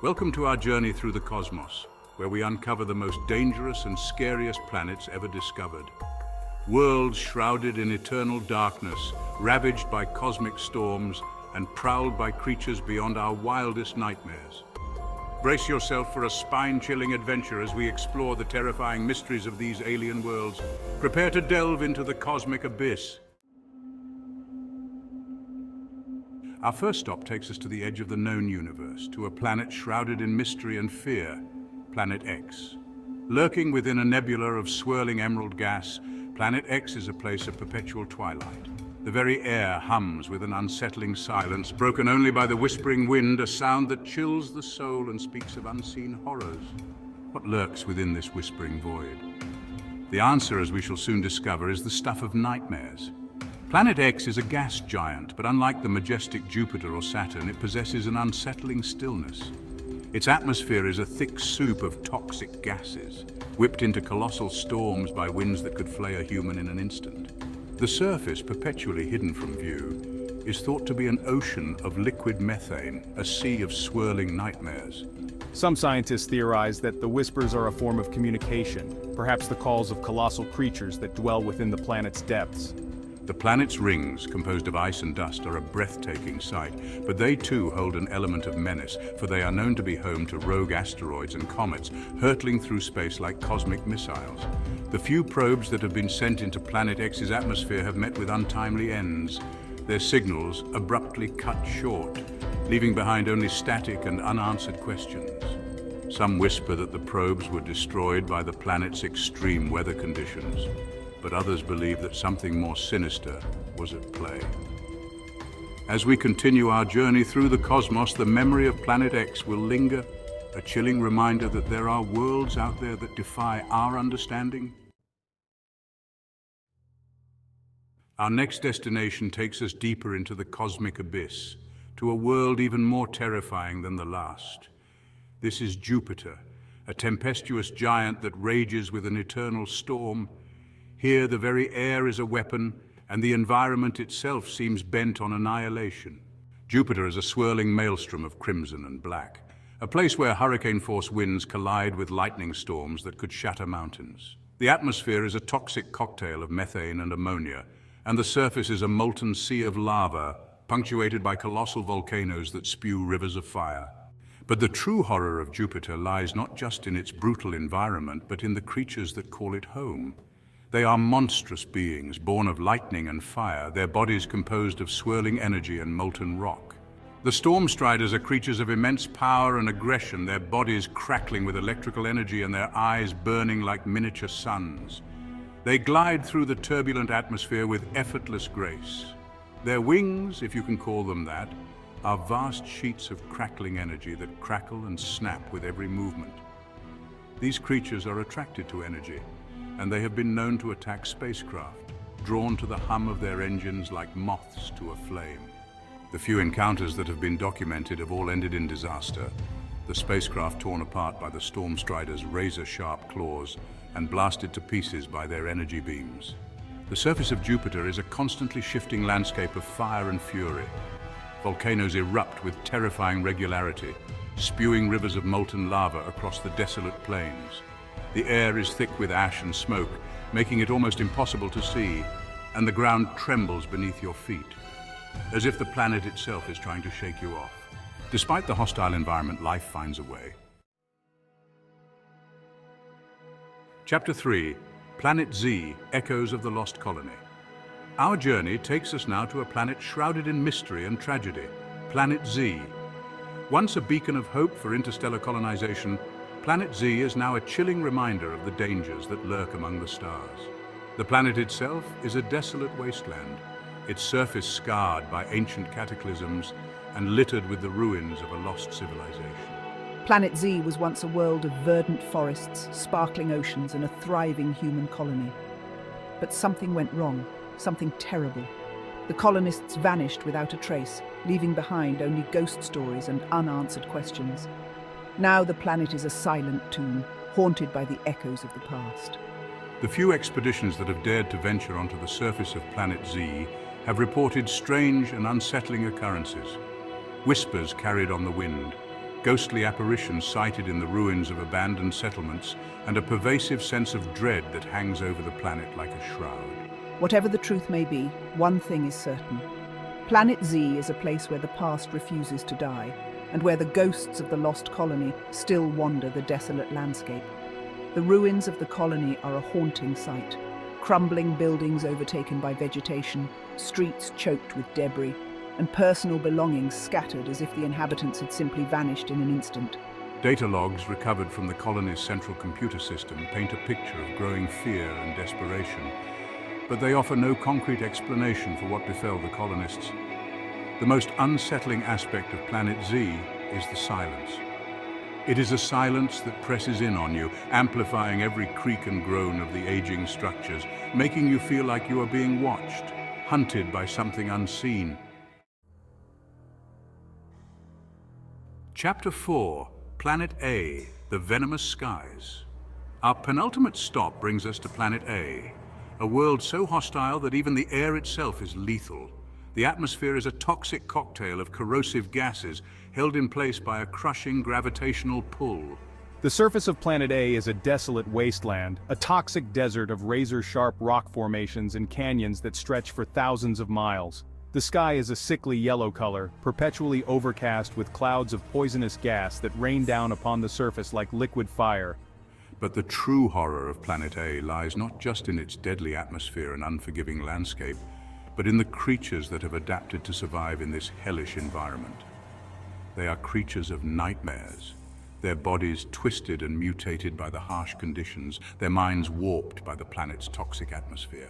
Welcome to our journey through the cosmos, where we uncover the most dangerous and scariest planets ever discovered. Worlds shrouded in eternal darkness, ravaged by cosmic storms, and prowled by creatures beyond our wildest nightmares. Brace yourself for a spine-chilling adventure as we explore the terrifying mysteries of these alien worlds. Prepare to delve into the cosmic abyss. Our first stop takes us to the edge of the known universe, to a planet shrouded in mystery and fear, Planet X. Lurking within a nebula of swirling emerald gas, Planet X is a place of perpetual twilight. The very air hums with an unsettling silence, broken only by the whispering wind, a sound that chills the soul and speaks of unseen horrors. What lurks within this whispering void? The answer, as we shall soon discover, is the stuff of nightmares. Planet X is a gas giant, but unlike the majestic Jupiter or Saturn, it possesses an unsettling stillness. Its atmosphere is a thick soup of toxic gases, whipped into colossal storms by winds that could flay a human in an instant. The surface, perpetually hidden from view, is thought to be an ocean of liquid methane, a sea of swirling nightmares. Some scientists theorize that the whispers are a form of communication, perhaps the calls of colossal creatures that dwell within the planet's depths. The planet's rings, composed of ice and dust, are a breathtaking sight, but they too hold an element of menace, for they are known to be home to rogue asteroids and comets, hurtling through space like cosmic missiles. The few probes that have been sent into Planet X's atmosphere have met with untimely ends, their signals abruptly cut short, leaving behind only static and unanswered questions. Some whisper that the probes were destroyed by the planet's extreme weather conditions, but others believe that something more sinister was at play. As we continue our journey through the cosmos, the memory of Planet X will linger, a chilling reminder that there are worlds out there that defy our understanding. Our next destination takes us deeper into the cosmic abyss, to a world even more terrifying than the last. This is Jupiter, a tempestuous giant that rages with an eternal storm. Here, the very air is a weapon, and the environment itself seems bent on annihilation. Jupiter is a swirling maelstrom of crimson and black, a place where hurricane-force winds collide with lightning storms that could shatter mountains. The atmosphere is a toxic cocktail of methane and ammonia, and the surface is a molten sea of lava, punctuated by colossal volcanoes that spew rivers of fire. But the true horror of Jupiter lies not just in its brutal environment, but in the creatures that call it home. They are monstrous beings, born of lightning and fire, their bodies composed of swirling energy and molten rock. The storm striders are creatures of immense power and aggression, their bodies crackling with electrical energy and their eyes burning like miniature suns. They glide through the turbulent atmosphere with effortless grace. Their wings, if you can call them that, are vast sheets of crackling energy that crackle and snap with every movement. These creatures are attracted to energy, and they have been known to attack spacecraft, drawn to the hum of their engines like moths to a flame. The few encounters that have been documented have all ended in disaster, the spacecraft torn apart by the storm striders' razor-sharp claws and blasted to pieces by their energy beams. The surface of Jupiter is a constantly shifting landscape of fire and fury. Volcanoes erupt with terrifying regularity, spewing rivers of molten lava across the desolate plains. The air is thick with ash and smoke, making it almost impossible to see, and the ground trembles beneath your feet, as if the planet itself is trying to shake you off. Despite the hostile environment, life finds a way. Chapter 3, Planet Z, Echoes of the Lost Colony. Our journey takes us now to a planet shrouded in mystery and tragedy, Planet Z. Once a beacon of hope for interstellar colonization, Planet Z is now a chilling reminder of the dangers that lurk among the stars. The planet itself is a desolate wasteland, its surface scarred by ancient cataclysms and littered with the ruins of a lost civilization. Planet Z was once a world of verdant forests, sparkling oceans, and a thriving human colony. But something went wrong, something terrible. The colonists vanished without a trace, leaving behind only ghost stories and unanswered questions. Now the planet is a silent tomb, haunted by the echoes of the past. The few expeditions that have dared to venture onto the surface of Planet Z have reported strange and unsettling occurrences. Whispers carried on the wind, ghostly apparitions sighted in the ruins of abandoned settlements, and a pervasive sense of dread that hangs over the planet like a shroud. Whatever the truth may be, one thing is certain. Planet Z is a place where the past refuses to die, and where the ghosts of the lost colony still wander the desolate landscape. The ruins of the colony are a haunting sight. Crumbling buildings overtaken by vegetation, streets choked with debris, and personal belongings scattered as if the inhabitants had simply vanished in an instant. Data logs recovered from the colony's central computer system paint a picture of growing fear and desperation, but they offer no concrete explanation for what befell the colonists. The most unsettling aspect of Planet Z is the silence. It is a silence that presses in on you, amplifying every creak and groan of the aging structures, making you feel like you are being watched, hunted by something unseen. Chapter 4, Planet A, the Venomous Skies. Our penultimate stop brings us to Planet A, a world so hostile that even the air itself is lethal. The atmosphere is a toxic cocktail of corrosive gases held in place by a crushing gravitational pull. The surface of Planet A is a desolate wasteland, a toxic desert of razor-sharp rock formations and canyons that stretch for thousands of miles. The sky is a sickly yellow color, perpetually overcast with clouds of poisonous gas that rain down upon the surface like liquid fire. But the true horror of Planet A lies not just in its deadly atmosphere and unforgiving landscape, but in the creatures that have adapted to survive in this hellish environment. They are creatures of nightmares, their bodies twisted and mutated by the harsh conditions, their minds warped by the planet's toxic atmosphere.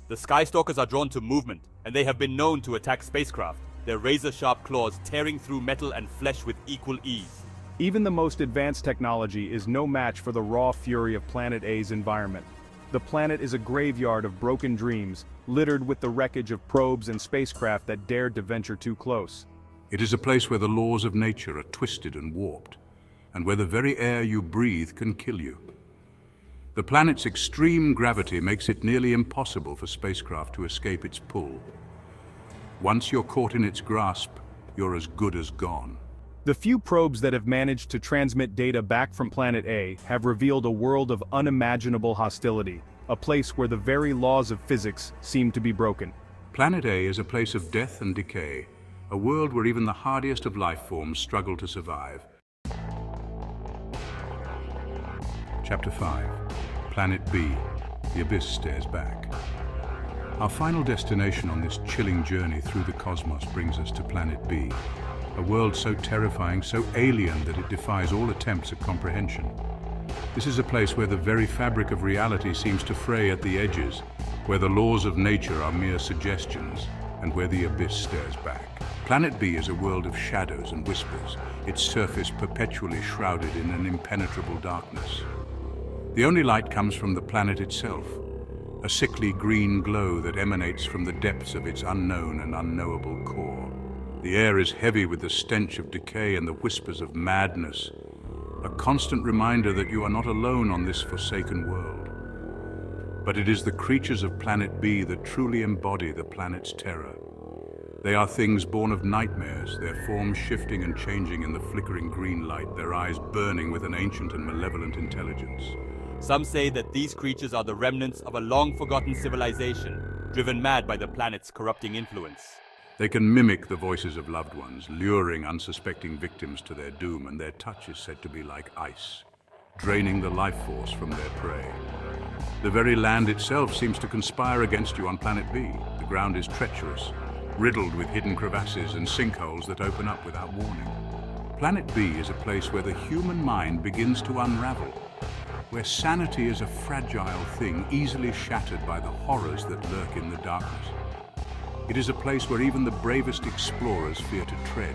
The Skystalkers are drawn to movement, and they have been known to attack spacecraft, their razor-sharp claws tearing through metal and flesh with equal ease. Even the most advanced technology is no match for the raw fury of Planet A's environment. The planet is a graveyard of broken dreams, littered with the wreckage of probes and spacecraft that dared to venture too close. It is a place where the laws of nature are twisted and warped, and where the very air you breathe can kill you. The planet's extreme gravity makes it nearly impossible for spacecraft to escape its pull. Once you're caught in its grasp, you're as good as gone. The few probes that have managed to transmit data back from Planet A have revealed a world of unimaginable hostility, a place where the very laws of physics seem to be broken. Planet A is a place of death and decay, a world where even the hardiest of life forms struggle to survive. Chapter 5, Planet B, the abyss stares back. Our final destination on this chilling journey through the cosmos brings us to Planet B, a world so terrifying, so alien that it defies all attempts at comprehension. This is a place where the very fabric of reality seems to fray at the edges, where the laws of nature are mere suggestions, and where the abyss stares back. Planet B is a world of shadows and whispers, its surface perpetually shrouded in an impenetrable darkness. The only light comes from the planet itself, a sickly green glow that emanates from the depths of its unknown and unknowable core. The air is heavy with the stench of decay and the whispers of madness, a constant reminder that you are not alone on this forsaken world. But it is the creatures of Planet B that truly embody the planet's terror. They are things born of nightmares, their forms shifting and changing in the flickering green light, their eyes burning with an ancient and malevolent intelligence. Some say that these creatures are the remnants of a long-forgotten civilization, driven mad by the planet's corrupting influence. They can mimic the voices of loved ones, luring unsuspecting victims to their doom, and their touch is said to be like ice, draining the life force from their prey. The very land itself seems to conspire against you on Planet B. The ground is treacherous, riddled with hidden crevasses and sinkholes that open up without warning. Planet B is a place where the human mind begins to unravel, where sanity is a fragile thing easily shattered by the horrors that lurk in the darkness. It is a place where even the bravest explorers fear to tread,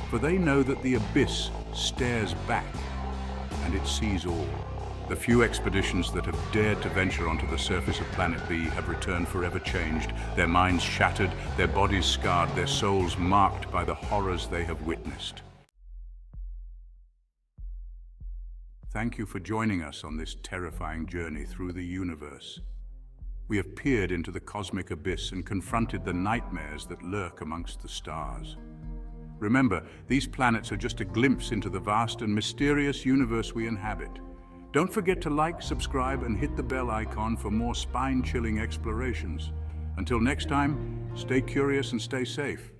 for they know that the abyss stares back, and it sees all. The few expeditions that have dared to venture onto the surface of Planet B have returned forever changed, their minds shattered, their bodies scarred, their souls marked by the horrors they have witnessed. Thank you for joining us on this terrifying journey through the universe. We have peered into the cosmic abyss and confronted the nightmares that lurk amongst the stars. Remember, these planets are just a glimpse into the vast and mysterious universe we inhabit. Don't forget to like, subscribe, and hit the bell icon for more spine-chilling explorations. Until next time, stay curious and stay safe.